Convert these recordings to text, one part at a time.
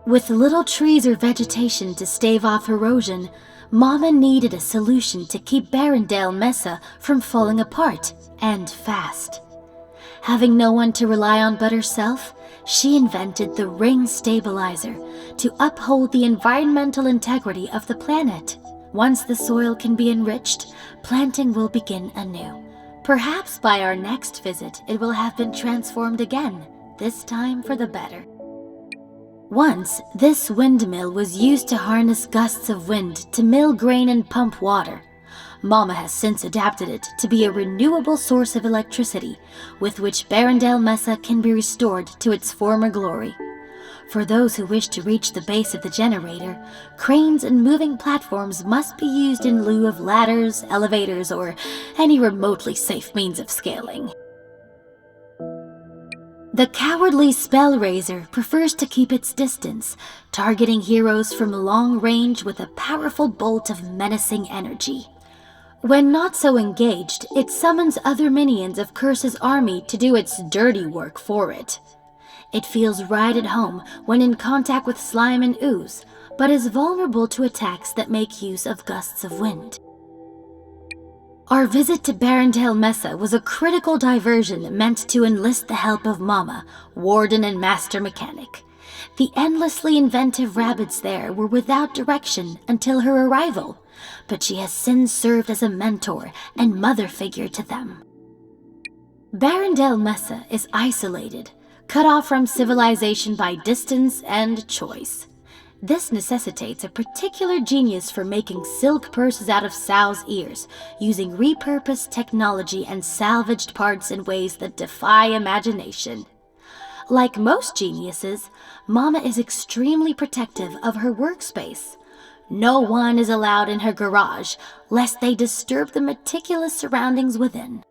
With little trees or vegetation to stave off erosion, Mama needed a solution to keep Barrendale Mesa from falling apart, and fast. Having no one to rely on but herself, she invented the ring stabilizer to uphold the environmental integrity of the planet. Once the soil can be enriched, planting will begin anew. Perhaps by our next visit it will have been transformed again, this time for the better. Once, this windmill was used to harness gusts of wind to mill grain and pump water. Mama has since adapted it to be a renewable source of electricity, with which Barrendale Mesa can be restored to its former glory. For those who wish to reach the base of the generator, cranes and moving platforms must be used in lieu of ladders, elevators, or any remotely safe means of scaling. The cowardly Spellraiser prefers to keep its distance, targeting heroes from long range with a powerful bolt of menacing energy. When not so engaged, it summons other minions of Curse's army to do its dirty work for it. It feels right at home when in contact with slime and ooze, but is vulnerable to attacks that make use of gusts of wind. Our visit to Barrendale Mesa was a critical diversion meant to enlist the help of Mama, Warden and Master Mechanic. The endlessly inventive Rabbids there were without direction until her arrival, but she has since served as a mentor and mother figure to them. Barrendale Mesa is isolated, cut off from civilization by distance and choice. This necessitates a particular genius for making silk purses out of sow's ears, using repurposed technology and salvaged parts in ways that defy imagination. Like most geniuses, Mama is extremely protective of her workspace. No one is allowed in her garage, lest they disturb the meticulous surroundings within.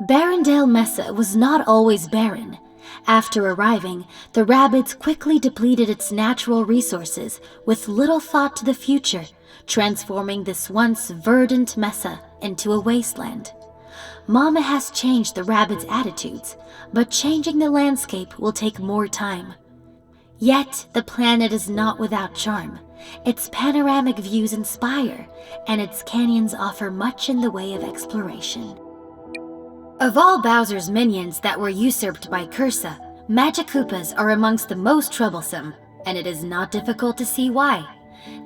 Barrendale Mesa was not always barren. After arriving, the Rabbids quickly depleted its natural resources with little thought to the future, transforming this once verdant Mesa into a wasteland. Mama has changed the Rabbids' attitudes, but changing the landscape will take more time. Yet, the planet is not without charm. Its panoramic views inspire, and its canyons offer much in the way of exploration. Of all Bowser's minions that were usurped by Cursa, Magikoopas are amongst the most troublesome, and it is not difficult to see why.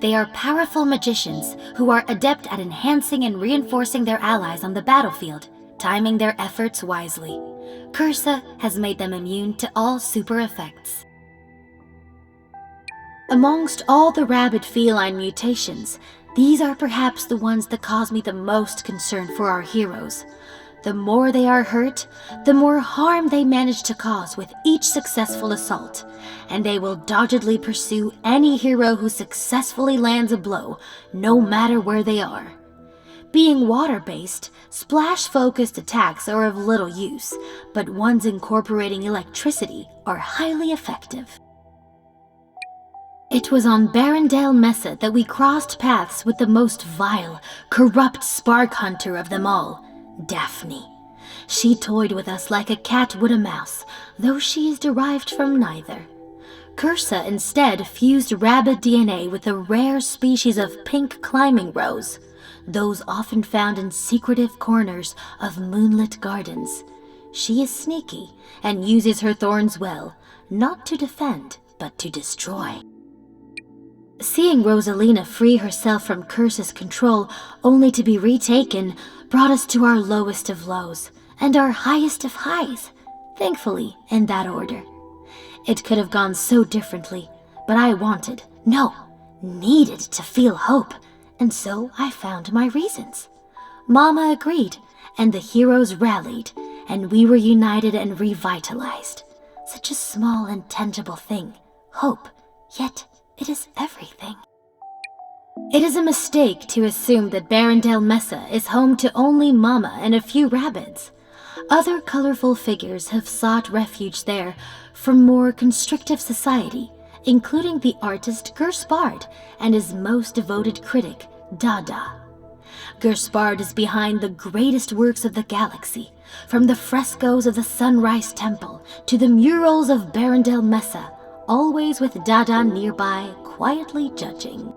They are powerful magicians who are adept at enhancing and reinforcing their allies on the battlefield, timing their efforts wisely. Cursa has made them immune to all super effects. Amongst all the rabid feline mutations, these are perhaps the ones that cause me the most concern for our heroes. The more they are hurt, the more harm they manage to cause with each successful assault, and they will doggedly pursue any hero who successfully lands a blow, no matter where they are. Being water-based, splash-focused attacks are of little use, but ones incorporating electricity are highly effective. It was on Barrendale Mesa that we crossed paths with the most vile, corrupt spark hunter of them all, Daphne. She toyed with us like a cat would a mouse, though she is derived from neither. Cursa instead fused rabbit DNA with a rare species of pink climbing rose, those often found in secretive corners of moonlit gardens. She is sneaky and uses her thorns well, not to defend, but to destroy. Seeing Rosalina free herself from Cursa's control only to be retaken brought us to our lowest of lows and our highest of highs, thankfully in that order. It could have gone so differently, but I needed to feel hope, and so I found my reasons. Mama agreed, and the heroes rallied, and we were united and revitalized. Such a small and tangible thing, hope, yet it is everything. It is a mistake to assume that Barrendale Mesa is home to only Mama and a few Rabbids. Other colorful figures have sought refuge there from more constrictive society, including the artist Gerspard and his most devoted critic, Dada. Gerspard is behind the greatest works of the galaxy, from the frescoes of the Sunrise Temple to the murals of Barrendale Mesa, always with Dada nearby, quietly judging.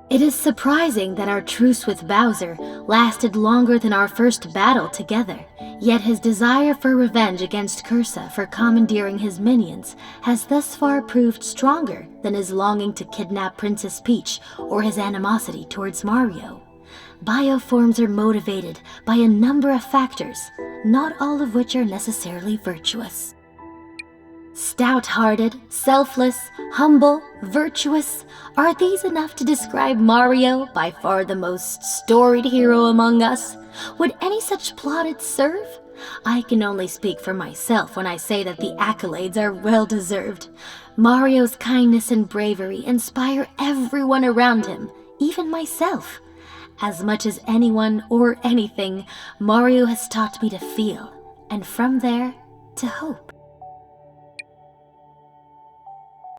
It is surprising that our truce with Bowser lasted longer than our first battle together, yet his desire for revenge against Cursa for commandeering his minions has thus far proved stronger than his longing to kidnap Princess Peach or his animosity towards Mario. Bioforms are motivated by a number of factors, not all of which are necessarily virtuous. Stout-hearted, selfless, humble, virtuous, are these enough to describe Mario, by far the most storied hero among us? Would any such plaudits serve? I can only speak for myself when I say that the accolades are well-deserved. Mario's kindness and bravery inspire everyone around him, even myself. As much as anyone or anything, Mario has taught me to feel, and from there, to hope.